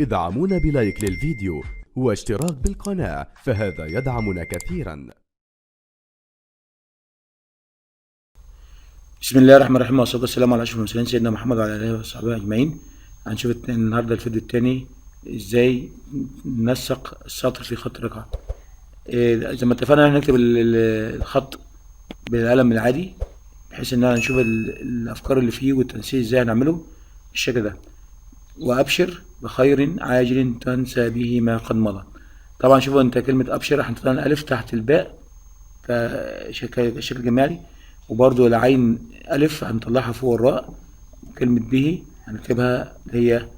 ادعمونا بلايك للفيديو واشتراك بالقناة، فهذا يدعمنا كثيرا. بسم الله الرحمن الرحيم، والصلاة والسلام على أشرف المرسلين سيدنا محمد وعلى آله وصحبه أجمعين. هنشوف النهاردة الفيديو التاني إزاي ننسق السطر في خط رقعة. زي ما اتفقنا هنكتب الخط بالقلم العادي، بحيث إن نشوف الأفكار اللي فيه والتنسيق إزاي هنعمله بالشكل ده. وأبشر بخير عاجل تنسى به ما قد مضى. طبعا شوفوا أنت كلمة أبشر هنحط لها ألف تحت الباء كشكل جمالي، وبرضو العين ألف هنطلعها فوق الراء. كلمة به هنكتبها اللي هي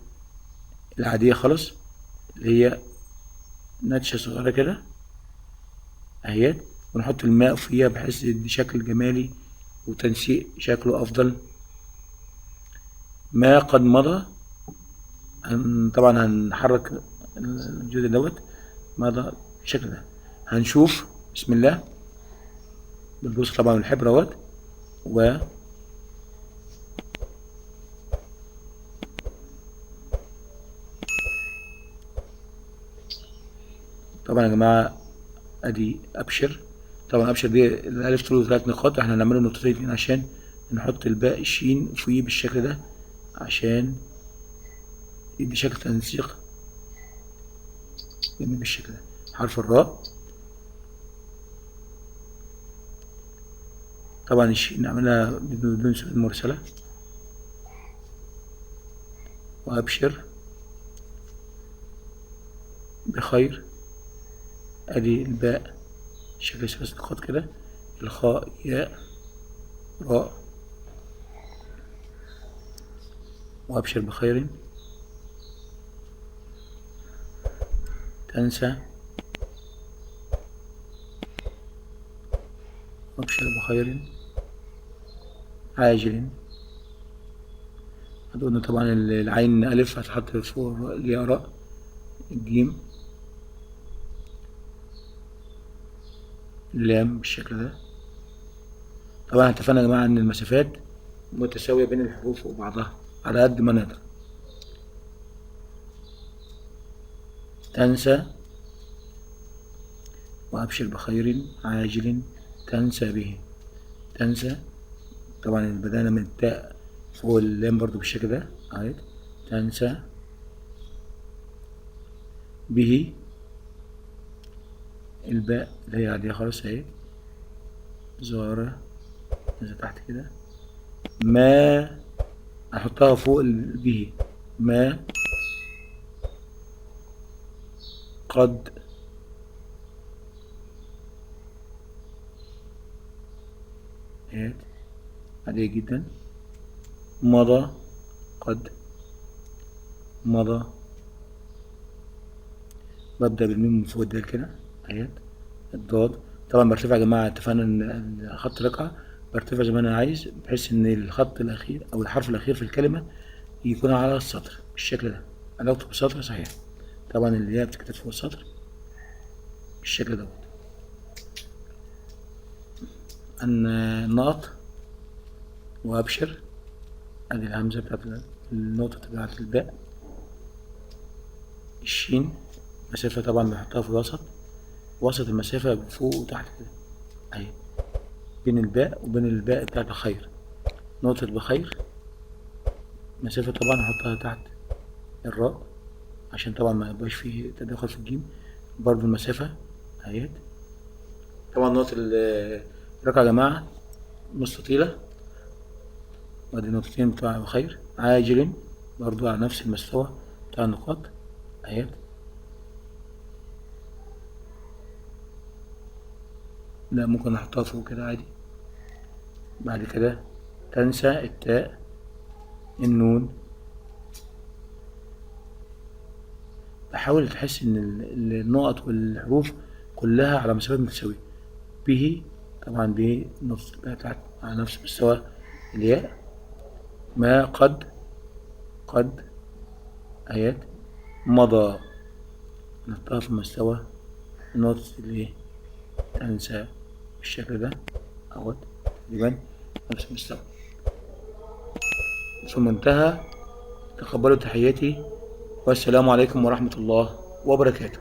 العادية خالص، اللي هي نتشة صغيرة كده اهيت، ونحط الماء فيها بحيث يدي شكل جمالي وتنسيق شكله أفضل. ما قد مضى طبعا هنحرك الجزء دوت مضى بالشكل ده. هنشوف بسم الله بالبص طبعا الحبر اهوت، و طبعا يا جماعة ادي ابشر. طبعا ابشر دي الالف طوله 3 نقاط، احنا هنعمله نقطتين عشان نحط الباء الشين فوقيه بالشكل ده، عشان يدي شكل تنسيق جميل بالشكل ده. حرف الراء طبعا الشين نعملها بدون سين مرسلة. وابشر بخير، ادي الباء شكل 3 نقاط كده، الخاء ياء راء. وابشر بخير تنسى، وابشر بخير عاجل. هتقولنا طبعا العين ألف هتحط فوق الياء راء، الجيم اللام بالشكل ده. طبعا اتفقنا يا جماعة إن المسافات متساوية بين الحروف وبعضها على قد ما نقدر. تنسى، وأبشر بخير عاجل تنسى به. تنسى طبعا بدأنا من التاء فوق اللام برضو بالشكل ده اهي. تنسى به، الباء اللي هي عادية خالص اهي ظاهرة نزل تحت كده. ما هحطها فوق به. ما قد اهي عادية جدا. مضى قد مضى، ببدأ بالميم من فوق الدال كده اهي. الضاد طبعا برتفع يا جماعة، اتفقنا ان خط رقعة برتفع زي ما انا عايز، بحيث ان الخط الاخير او الحرف الاخير في الكلمة يكون على السطر بالشكل ده. انا اكتب سطر صحيح، طبعا اللي هي بتتكتب فوق السطر بالشكل دوت. النقط وابشر، ادي الهمزة بتاعت النقطة بتاعت الباء. الشين مسافة طبعا بنحطها في الوسط، وسط المسافة فوق وتحت كده اهي، بين الباء وبين الباء بتاعت بخير. نقطة بخير مسافة طبعا هحطها تحت الراء عشان طبعا ما يبقاش فيه تداخل في الجيم. برضو المسافة اهيت. طبعا نقطة الرقعة يا جماعة مستطيلة، وادي نقطتين بتوع بخير عاجل برضو على نفس المستوى بتاع النقاط اهيت. لا ممكن احطها فوق كده عادي. بعد كده تنسى التاء النون. بحاول تحس ان النقط والحروف كلها على مسافات متساوية. به طبعا به نص بتاعت على نفس مستوى الياء. ما قد آيات. مضى نحطها في مستوى نقطة الايه تنسى بالشكل ده اهوت، تقريبا نفس المستوى. ثم انتهى. تقبلوا تحياتي والسلام عليكم ورحمة الله وبركاته.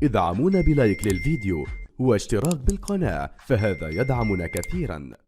ادعمونا بلايك للفيديو واشتراك بالقناة، فهذا يدعمنا كثيرا.